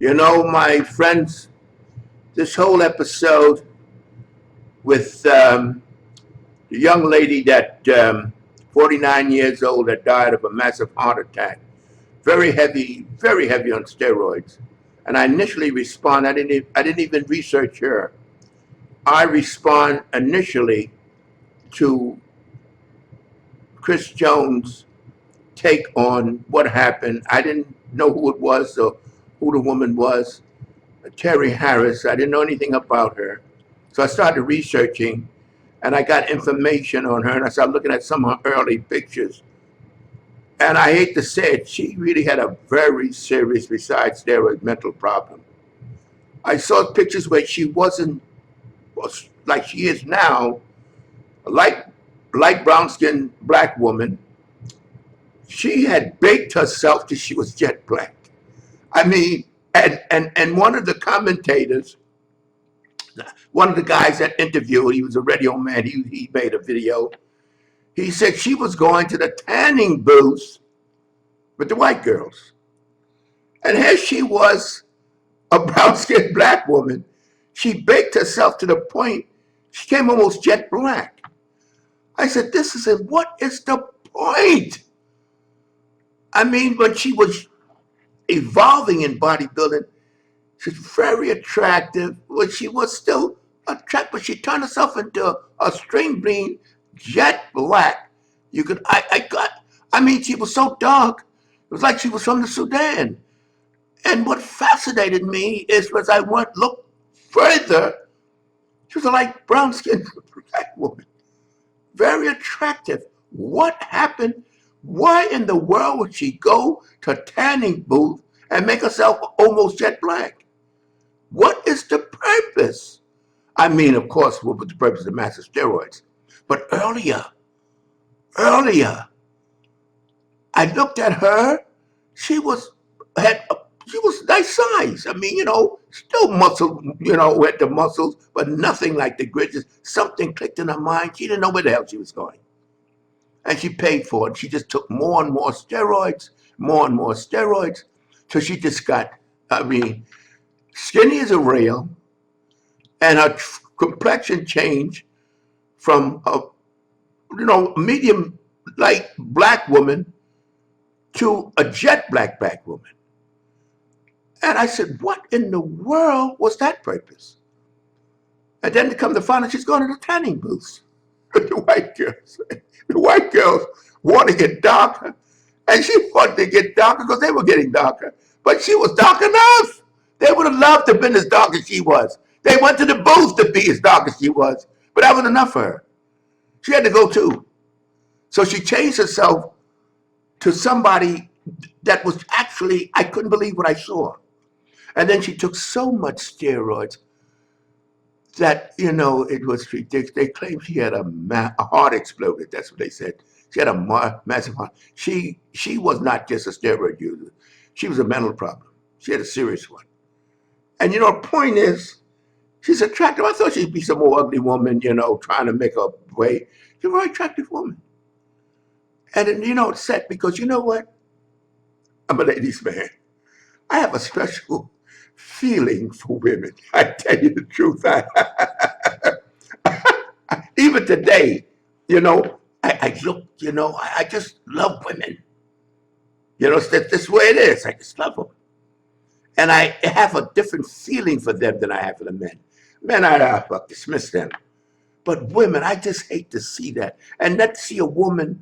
You know, my friends, this whole episode with the young lady that 49 years old that died of a massive heart attack, very heavy on steroids. And I initially respond. I didn't even research her. I respond initially to Chris Jones' take on what happened. I didn't know who it was or who the woman was. Terri Harris. I didn't know anything about her. So I started researching and I got information on her and I started looking at some of her early pictures. And I hate to say it, she really had a very serious, besides steroid, mental problem. I saw pictures where she wasn't like she is now, light, light brown skinned black woman. She had baked herself till she was jet black. I mean, and one of the commentators, one of the guys that interviewed, he was a radio man, he made a video. He said she was going to the tanning booths with the white girls. And here she was, a brown-skinned black woman. She baked herself to the point she came almost jet black. I said, what is the point? I mean, when she was evolving in bodybuilding, she's very attractive, but she was still attractive, but she turned herself into a string bean, jet black. I mean, she was so dark, it was like she was from the Sudan. And what fascinated me is as I looked further, she was a light brown-skinned black woman, very attractive. What happened? Why in the world would she go to a tanning booth and make herself almost jet black? What is the purpose? I mean, of course, what was the purpose of the massive steroids? But earlier, I looked at her. She was nice size. I mean, still muscle, with the muscles, but nothing like the grit. Just something clicked in her mind. She didn't know where the hell she was going. And she paid for it. She just took more and more steroids, till she just got, skinny as a rail, and her complexion changed from a, medium light black woman to a jet black woman. And I said, what in the world was that purpose? And then to come to find out she's going to the tanning booths with the white girls. The white girls want to get darker, and she wanted to get darker because they were getting darker. But she was dark enough. They would have loved to have been as dark as she was. They went to the booth to be as dark as she was, but that was enough for her. She had to go too. So she changed herself to somebody that was actually, I couldn't believe what I saw. And then she took so much steroids that, it was ridiculous. They claimed she had a heart exploded. That's what they said. She had a massive heart. She was not just a steroid user. She was a mental problem. She had a serious one. And, the point is, she's attractive. I thought she'd be some more ugly woman, trying to make her way. She's a very attractive woman. And then, it's sad because you know what? I'm a ladies' man. I have a special feeling for women. I tell you the truth. Even today, I look, I just love women. That's the way it is. I just love them. And I have a different feeling for them than I have for the men. Men, I dismiss them. But women, I just hate to see that. And not to see a woman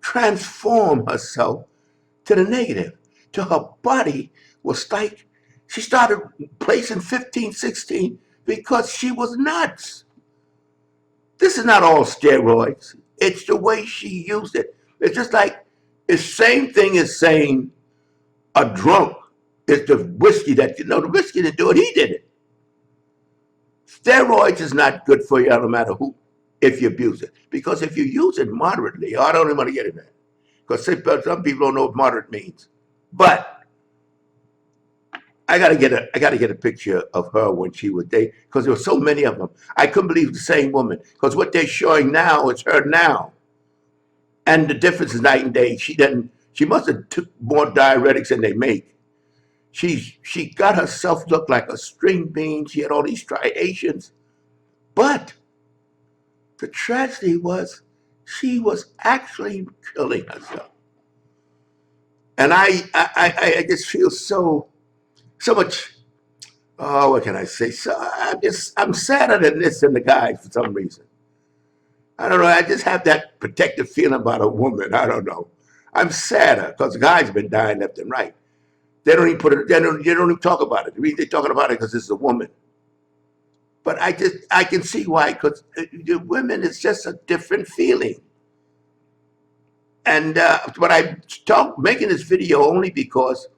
transform herself to the negative. To her body was like, she started placing 15, 16 because she was nuts. This is not all steroids. It's the way she used it. It's just like, the same thing as saying a drunk is the whiskey that, the whiskey didn't do it, he did it. Steroids is not good for you no matter who, if you abuse it. Because if you use it moderately, I don't even want to get into that. Because some people don't know what moderate means. But I gotta get a picture of her when she was there, because there were so many of them. I couldn't believe the same woman, because what they're showing now is her now. And the difference is night and day. She must have took more diuretics than they make. She got herself look like a string bean. She had all these striations. But the tragedy was she was actually killing herself. And I just feel so much, oh, what can I say? So I'm sadder than this than the guy for some reason. I don't know. I just have that protective feeling about a woman. I don't know. I'm sadder because the guys been dying left and right. They don't even put it. They don't even talk about it. The reason they're talking about it because it's a woman. But I can see why, because the women is just a different feeling. And but I talk making this video only because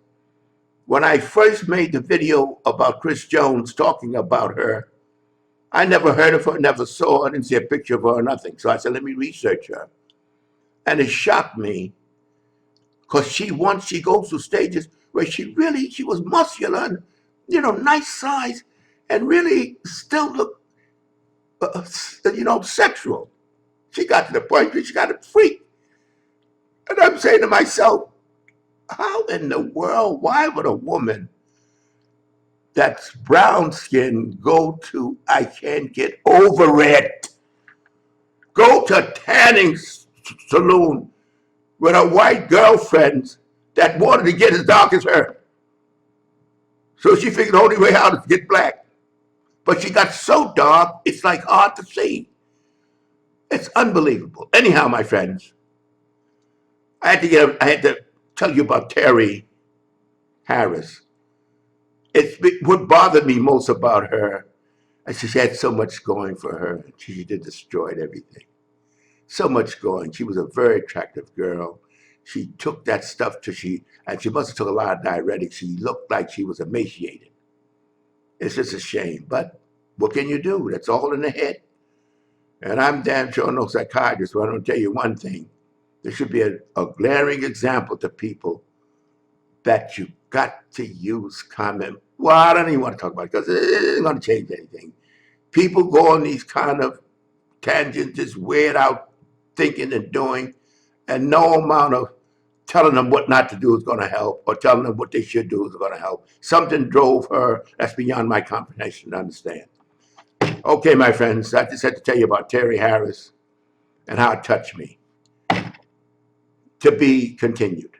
when I first made the video about Chris Jones talking about her, I never heard of her, never saw her, didn't see a picture of her or nothing. So I said, let me research her. And it shocked me because she goes through stages where she was muscular and, nice size and really still looked, sexual. She got to the point where she got a freak. And I'm saying to myself, how in the world, why would a woman that's brown skin go to, I can't get over it, go to a tanning saloon with a white girlfriend that wanted to get as dark as her. So she figured the only way out is to get black. But she got so dark, it's like hard to see. It's unbelievable. Anyhow, my friends, I had to tell you about Terri Harris. What bothered me most about her is she had so much going for her. She just destroyed everything. So much going. She was a very attractive girl. She took that stuff and she must have took a lot of diuretics. She looked like she was emaciated. It's just a shame. But what can you do? That's all in the head. And I'm damn sure no psychiatrist, but I'm going to tell you one thing. There should be a glaring example to people that you got to use common. Well, I don't even want to talk about it because it isn't going to change anything. People go on these kind of tangents, just weird out thinking and doing, and no amount of telling them what not to do is going to help, or telling them what they should do is going to help. Something drove her that's beyond my comprehension to understand. Okay, my friends, I just had to tell you about Terri Harris and how it touched me. To be continued.